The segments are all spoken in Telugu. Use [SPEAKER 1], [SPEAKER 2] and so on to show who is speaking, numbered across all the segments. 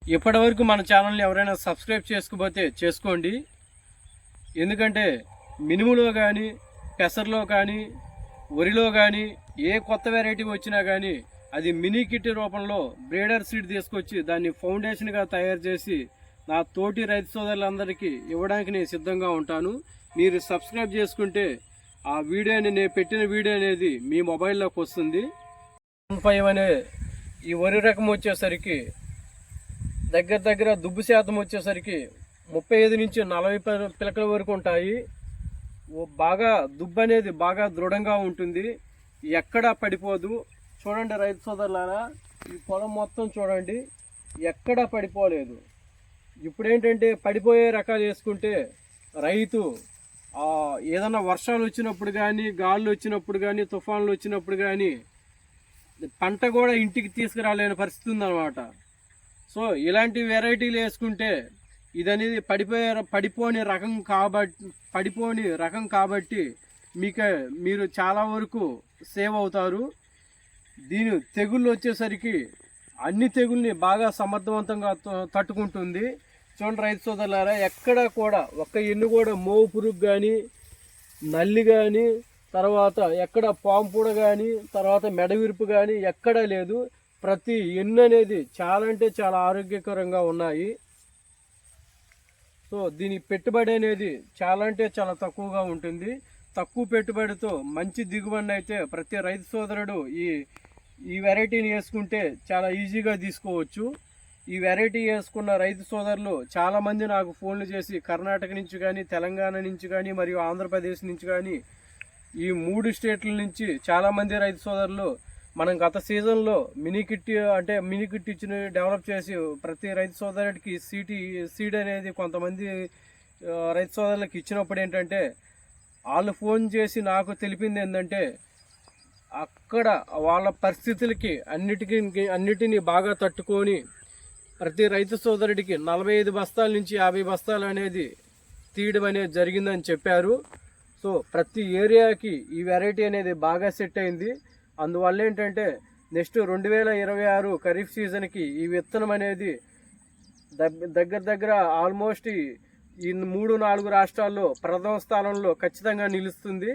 [SPEAKER 1] ఇప్పటివరకు మన ఛానల్ని ఎవరైనా సబ్స్క్రైబ్ చేసుకోకపోతే చేసుకోండి. ఎందుకంటే మినుములో కానీ పెసర్లో కానీ వరిలో కానీ ఏ కొత్త వెరైటీ వచ్చినా కానీ అది మినీ కిట్ రూపంలో బ్రీడర్ సీడ్ తీసుకొచ్చి దాన్ని ఫౌండేషన్గా తయారు చేసి నా తోటి రైతు సోదరులందరికీ ఇవ్వడానికి నేను సిద్ధంగా ఉంటాను. మీరు సబ్స్క్రైబ్ చేసుకుంటే ఆ వీడియోని నేను పెట్టిన వీడియో అనేది మీ మొబైల్లోకి వస్తుంది. 5 అనే ఈ వరి రకం వచ్చేసరికి దగ్గర దుబ్బు శాతం వచ్చేసరికి 35 నుంచి 40 పిలకల వరకు ఉంటాయి. బాగా దుబ్బు అనేది బాగా దృఢంగా ఉంటుంది, ఎక్కడా పడిపోదు. చూడండి రైతు సోదరులారా, ఈ పొలం మొత్తం చూడండి, ఎక్కడా పడిపోలేదు. ఇప్పుడు ఏంటంటే పడిపోయే రకాలు వేసుకుంటే రైతు ఏదన్నా వర్షాలు వచ్చినప్పుడు కానీ గాలులు వచ్చినప్పుడు కానీ తుఫాన్లు వచ్చినప్పుడు కానీ పంట కూడా ఇంటికి తీసుకురాలేని పరిస్థితి ఉందన్నమాట. సో ఇలాంటి వెరైటీలు వేసుకుంటే ఇదనేది పడిపోని రకం కాబట్టి మీరు చాలా వరకు సేవ్ అవుతారు. దీని తెగుళ్ళు వచ్చేసరికి అన్ని తెగుల్ని బాగా సమర్థవంతంగా తట్టుకుంటుంది. చూడండి రైతు సోదరులారా, ఎక్కడా కూడా ఒక్క ఎన్ను కూడా మోవు పురుగు కానీ నల్లి కానీ తర్వాత ఎక్కడ పాంపుడ కానీ తర్వాత మెడవిరుపు కానీ ఎక్కడా లేదు. ప్రతి ఎన్ను అనేది చాలా అంటే చాలా ఆరోగ్యకరంగా ఉన్నాయి. సో దీని పెట్టుబడి అనేది చాలా అంటే చాలా తక్కువగా ఉంటుంది. తక్కువ పెట్టుబడితో మంచి దిగుబడిని అయితే ప్రతి రైతు సోదరుడు ఈ వెరైటీని వేసుకుంటే చాలా ఈజీగా తీసుకోవచ్చు. ఈ వెరైటీ వేసుకున్న రైతు సోదరులు చాలామంది నాకు ఫోన్లు చేసి కర్ణాటక నుంచి కానీ తెలంగాణ నుంచి కానీ మరియు ఆంధ్రప్రదేశ్ నుంచి కానీ ఈ 3 స్టేట్ల నుంచి చాలామంది రైతు సోదరులు మనం గత సీజన్లో మినీ కిట్ ఇచ్చిన డెవలప్ చేసి ప్రతి రైతు సోదరుడికి సీడ్ అనేది కొంతమంది రైతు సోదరులకు ఇచ్చినప్పుడు ఏంటంటే వాళ్ళు ఫోన్ చేసి నాకు తెలిపింది ఏంటంటే అక్కడ వాళ్ళ పరిస్థితులకి అన్నిటినీ బాగా తట్టుకొని ప్రతి రైతు సోదరుడికి 45 బస్తాల నుంచి 50 బస్తాలు అనేది తీయడం అనేది జరిగిందని చెప్పారు. సో ప్రతి ఏరియాకి ఈ వెరైటీ అనేది బాగా సెట్ అయింది. అందువల్ల ఏంటంటే నెక్స్ట్ 2026 ఖరీఫ్ సీజన్కి ఈ విత్తనం అనేది దగ్గర ఆల్మోస్ట్ ఈ 3-4 రాష్ట్రాల్లో ప్రథమ స్థానంలో ఖచ్చితంగా నిలుస్తుంది.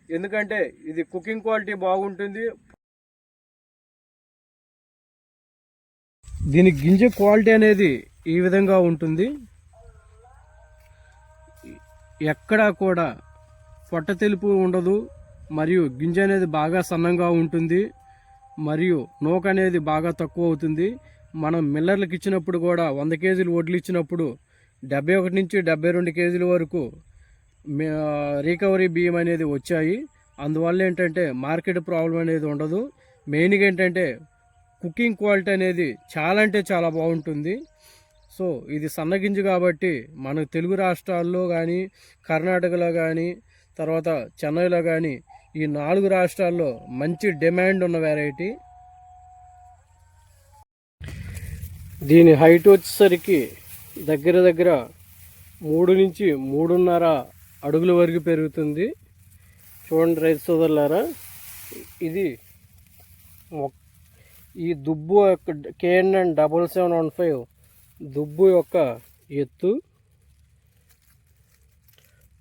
[SPEAKER 1] ఎందుకంటే ఇది కుకింగ్ క్వాలిటీ బాగుంటుంది. దీని గింజ క్వాలిటీ అనేది ఈ విధంగా ఉంటుంది. ఎక్కడా కూడా పొట్ట తెలుపు ఉండదు, మరియు గింజ అనేది బాగా సన్నంగా ఉంటుంది, మరియు నూక అనేది బాగా తక్కువ అవుతుంది. మనం మిల్లర్లకు ఇచ్చినప్పుడు కూడా 100 కేజీలు వడ్లు ఇచ్చినప్పుడు 71 నుంచి 72 కేజీల వరకు రికవరీ బియ్యం అనేది వచ్చాయి. అందువల్ల ఏంటంటే మార్కెట్ ప్రాబ్లం అనేది ఉండదు. మెయిన్గా ఏంటంటే కుకింగ్ క్వాలిటీ అనేది చాలా అంటే చాలా బాగుంటుంది. సో ఇది సన్నగింజ కాబట్టి మన తెలుగు రాష్ట్రాల్లో కానీ కర్ణాటకలో కానీ తర్వాత చెన్నైలో కానీ ఈ 4 రాష్ట్రాల్లో మంచి డిమాండ్ ఉన్న వెరైటీ. దీని హైట్ వచ్చేసరికి దగ్గర 3 నుంచి 3.5 అడుగుల వరకు పెరుగుతుంది. చూడండి రైతు సోదరులారా, ఇది ఈ దుబ్బు యొక్క KNN 7715 దుబ్బు యొక్క ఎత్తు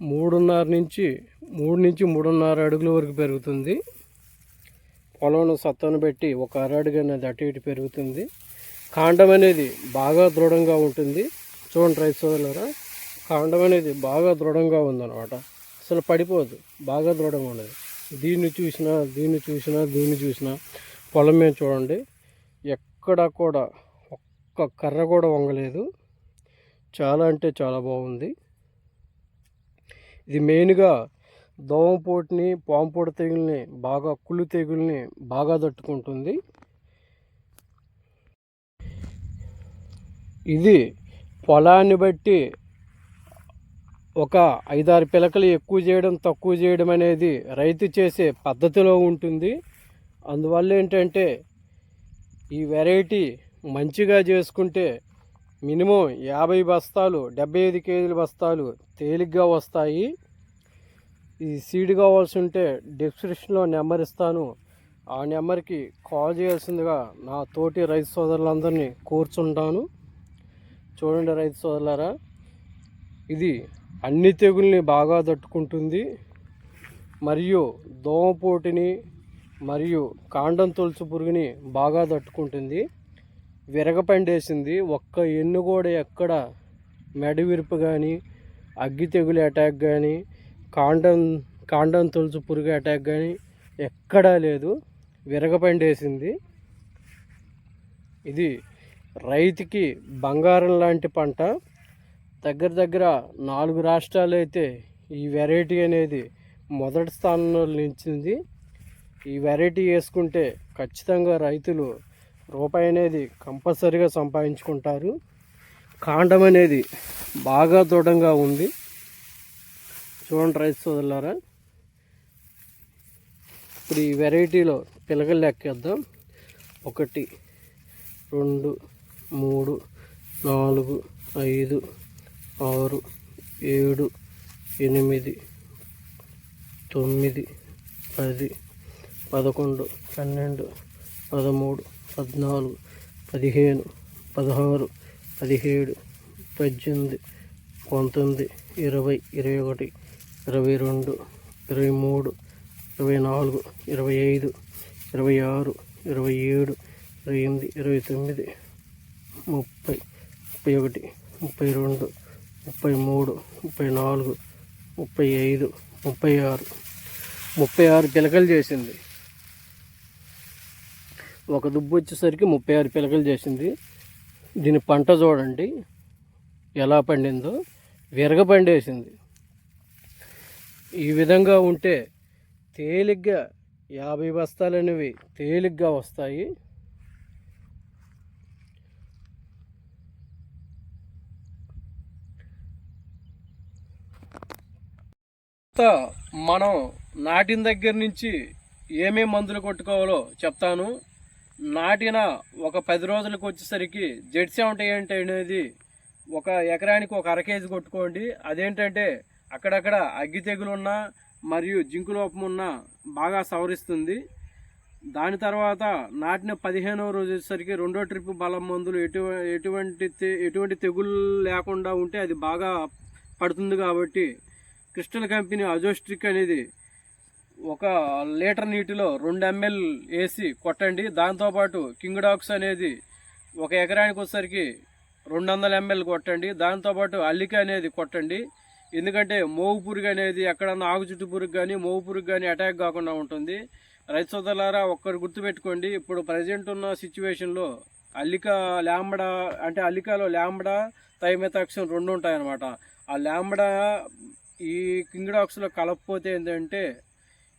[SPEAKER 1] 3.5 నుంచి 3.5 అడుగుల వరకు పెరుగుతుంది. పొలంలో సత్తను పెట్టి ఒక అరడుగు అనేది అటు ఇటు పెరుగుతుంది. కాండం అనేది బాగా దృఢంగా ఉంటుంది. చూడండి రైతు సోదరులారా, కాండం అనేది బాగా దృఢంగా ఉందన్నమాట, అసలు పడిపోదు, బాగా దృఢంగా ఉండదు. దీన్ని చూసినా పొలం మీద చూడండి, ఎక్కడా కూడా ఒక్క కర్ర కూడా వంగలేదు. చాలా అంటే చాలా బాగుంది. ఇది మెయిన్గా దోమపోటుని పాంపోటు తెగుల్ని కుళ్ళు తెగుల్ని బాగా తట్టుకుంటుంది. ఇది పొలాన్ని బట్టి ఒక 5-6 పిలకలు ఎక్కువ చేయడం తక్కువ చేయడం అనేది రైతు చేసే పద్ధతిలో ఉంటుంది. అందువల్ల ఏంటంటే ఈ వెరైటీ మంచిగా చేసుకుంటే మినిమం 50 బస్తాలు 75 కేజీల బస్తాలు తేలిగ్గా వస్తాయి. ఈ సీడ్ కావాల్సి ఉంటే డిస్క్రిప్షన్లో నెంబర్ ఇస్తాను, ఆ నెంబర్కి కాల్ చేయాల్సిందిగా నా తోటి రైతు సోదరులందరినీ కోరుచుంటాను. చూడండి రైతు సోదరులారా, ఇది అన్ని తెగుల్ని బాగా తట్టుకుంటుంది, మరియు దోమపోటుని మరియు కాండం తొలుచు పురుగుని బాగా తట్టుకుంటుంది. విరగపండేసింది, ఒక్క ఎన్ను కూడా ఎక్కడ మెడవిరుపు కానీ, అగ్గి తెగులు అటాక్ కానీ, కాండం తొలుచు పురుగు అటాక్ కానీ ఎక్కడా లేదు. విరగపండేసింది. ఇది రైతుకి బంగారం లాంటి పంట. దగ్గర 4 రాష్ట్రాలు అయితే ఈ వెరైటీ అనేది మొదటి స్థానంలో నిలిచింది. ఈ వెరైటీ వేసుకుంటే ఖచ్చితంగా రైతులు రూపాయి అనేది కంపల్సరీగా సంపాదించుకుంటారు. కాండం అనేది బాగా దృఢంగా ఉంది. చూడండి రైతు సోదరులారా, ఇప్పుడు ఈ వెరైటీలో పిలకలు లెక్కేద్దాం. 1 2 3 4 5 6 7 8 9 10 11 12 13 14 15 16 17 18 19 20 21 22 23 24 25 26 27 28 29 30 31 32 33 34 35 36 పిలకలు చేసింది. ఒక దుబ్బు వచ్చేసరికి 36 పిలకలు చేసింది. దీని పంట చూడండి ఎలా పండిందో, విరగపండేసింది. ఈ విధంగా ఉంటే తేలిగ్గా 50 బస్తాలు అనేవి తేలిగ్గా వస్తాయి. మనం నాటిన దగ్గర నుంచి ఏమేమి మందులు కొట్టుకోవాలో చెప్తాను. నాటిన ఒక 10 రోజులకు వచ్చేసరికి Z70 అనేది ఒక ఎకరానికి 1/2 కేజీ కొట్టుకోండి. అదేంటంటే అక్కడక్కడ అగ్గి తెగులున్నా మరియు జింకు లోపం ఉన్నా బాగా సవరిస్తుంది. దాని తర్వాత నాటిన 15వ రోజు వచ్చేసరికి 2వ ట్రిప్ బలం మందులు ఎటువంటి తెగులు లేకుండా ఉంటే అది బాగా పడుతుంది. కాబట్టి క్రిస్టల్ కంపెనీ అజోస్ట్రిక్ అనేది 1 లీటర్ నీటిలో 2 ml వేసి కొట్టండి. దాంతోపాటు కింగ్డాక్స్ అనేది 1 ఎకరానికి వచ్చేసరికి 200 ml కొట్టండి. దాంతోపాటు అల్లిక అనేది కొట్టండి. ఎందుకంటే మోగు పురుగు అనేది ఎక్కడన్నా ఆకు చుట్టు పురుగు కానీ మోగు పురుగు కానీ అటాక్ కాకుండా ఉంటుంది. రైతు సోదరులారా, ఒక్కరు గుర్తుపెట్టుకోండి, ఇప్పుడు ప్రజెంట్ ఉన్న సిచ్యువేషన్లో అల్లిక ల్యాంబడా అంటే అల్లికలో ల్యాంబడా థైమెథాక్సిన్ 2 ఉంటాయన్నమాట. ఆ ల్యాంబడా ఈ కింగ్డాక్స్లో కలపకపోతే ఏంటంటే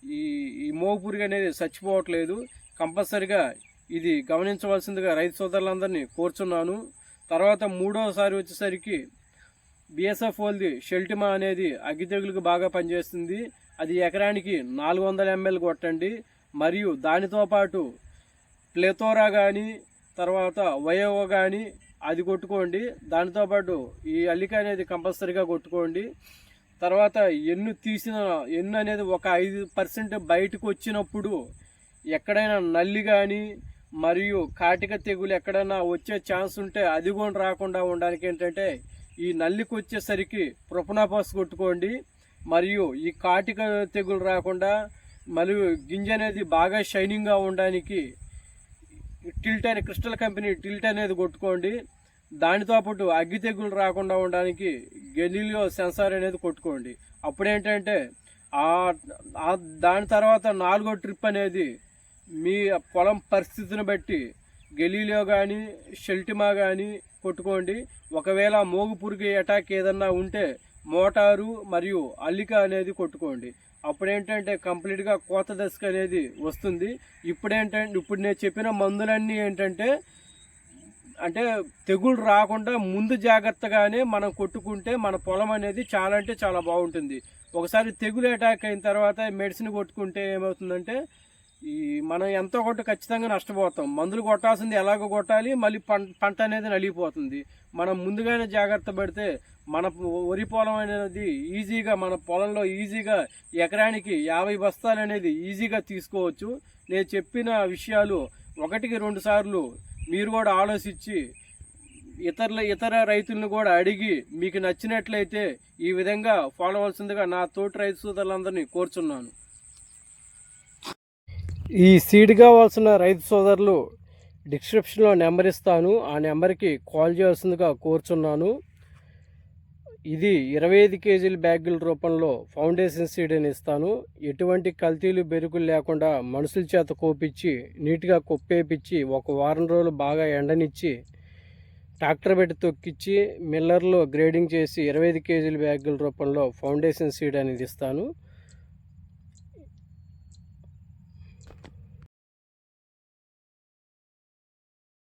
[SPEAKER 1] ఈ మోగు పురుగు అనేది చచ్చిపోవట్లేదు. కంపల్సరిగా ఇది గమనించవలసిందిగా రైతు సోదరులందరినీ కోరుచున్నాను. తర్వాత 3వసారి వచ్చేసరికి BSF వాళ్ళది షెల్టిమా అనేది అగ్గి తెగులుకు బాగా పనిచేస్తుంది. అది ఎకరానికి 400 ml కొట్టండి. మరియు దానితో పాటు ప్లెతోరా కానీ తర్వాత వయోవో కానీ అది కొట్టుకోండి. దానితో పాటు ఈ అల్లిక అనేది కంపల్సరీగా కొట్టుకోండి. తర్వాత ఎన్ను అనేది ఒక 5% బయటకు వచ్చినప్పుడు ఎక్కడైనా నల్లి కానీ మరియు కాటిక తెగులు ఎక్కడైనా వచ్చే ఛాన్స్ ఉంటే అది కూడా రాకుండా ఉండడానికి ఏంటంటే ఈ నల్లికి వచ్చేసరికి ప్రొపనాపాస్ కొట్టుకోండి. మరియు ఈ కాటిక తెగులు రాకుండా మరియు గింజ అనేది బాగా షైనింగ్గా ఉండడానికి క్రిస్టల్ కంపెనీ టిల్ట్ అనేది కొట్టుకోండి. దానితో పాటు అగ్గి తెగులు రాకుండా ఉండడానికి గెలీలియో సెన్సార్ అనేది కొట్టుకోండి. అప్పుడేంటంటే దాని తర్వాత 4వ ట్రిప్ అనేది మీ పొలం పరిస్థితిని బట్టి గెలీలియో కానీ షెల్టిమా కానీ కొట్టుకోండి. ఒకవేళ మోగు పురుగు అటాక్ ఏదన్నా ఉంటే మోటారు మరియు అల్లిక అనేది కొట్టుకోండి. అప్పుడేంటంటే కంప్లీట్గా కోత దశకు అనేది వస్తుంది. ఇప్పుడు నేను చెప్పిన మందులన్నీ ఏంటంటే అంటే తెగులు రాకుండా ముందు జాగ్రత్తగానే మనం కొట్టుకుంటే మన పొలం అనేది చాలా అంటే చాలా బాగుంటుంది. ఒకసారి తెగులు అటాక్ అయిన తర్వాత మెడిసిన్ కొట్టుకుంటే ఏమవుతుందంటే మనం ఎంతో కొట్టు ఖచ్చితంగా నష్టపోతాం. మందులు కొట్టాల్సింది ఎలాగో కొట్టాలి, మళ్ళీ పంట అనేది నలిగిపోతుంది. మనం ముందుగానే జాగ్రత్త పడితే మన వరి పొలం అనేది ఈజీగా మన పొలంలో ఈజీగా ఎకరానికి 50 బస్తాలు అనేది ఈజీగా తీసుకోవచ్చు. నేను చెప్పిన విషయాలు 1కి 2 సార్లు మీరు కూడా ఆలోచించి ఇతర రైతులను కూడా అడిగి మీకు నచ్చినట్లయితే ఈ విధంగా ఫాలో అవ్వాల్సిందిగా నా తోటి రైతు సోదరులందరినీ కోరుచున్నాను. ఈ సీడ్ కావాల్సిన రైతు సోదరులు డిస్క్రిప్షన్లో నెంబర్ ఇస్తాను, ఆ నెంబర్కి కాల్ చేయాల్సిందిగా కోరుచున్నాను. ఇది 25 కేజీల బ్యాగుల రూపంలో ఫౌండేషన్ సీడ్ అని ఇస్తాను. ఎటువంటి కల్తీలు బెరుకులు లేకుండా మనుషుల చేత కోపించి నీట్గా కుప్పేపించి ఒక వారం రోజులు బాగా ఎండనిచ్చి ట్రాక్టర్ పెట్టి తొక్కిచ్చి మిల్లర్లో గ్రేడింగ్ చేసి 25 కేజీల బ్యాగుల రూపంలో ఫౌండేషన్ సీడ్ అనేది ఇస్తాను.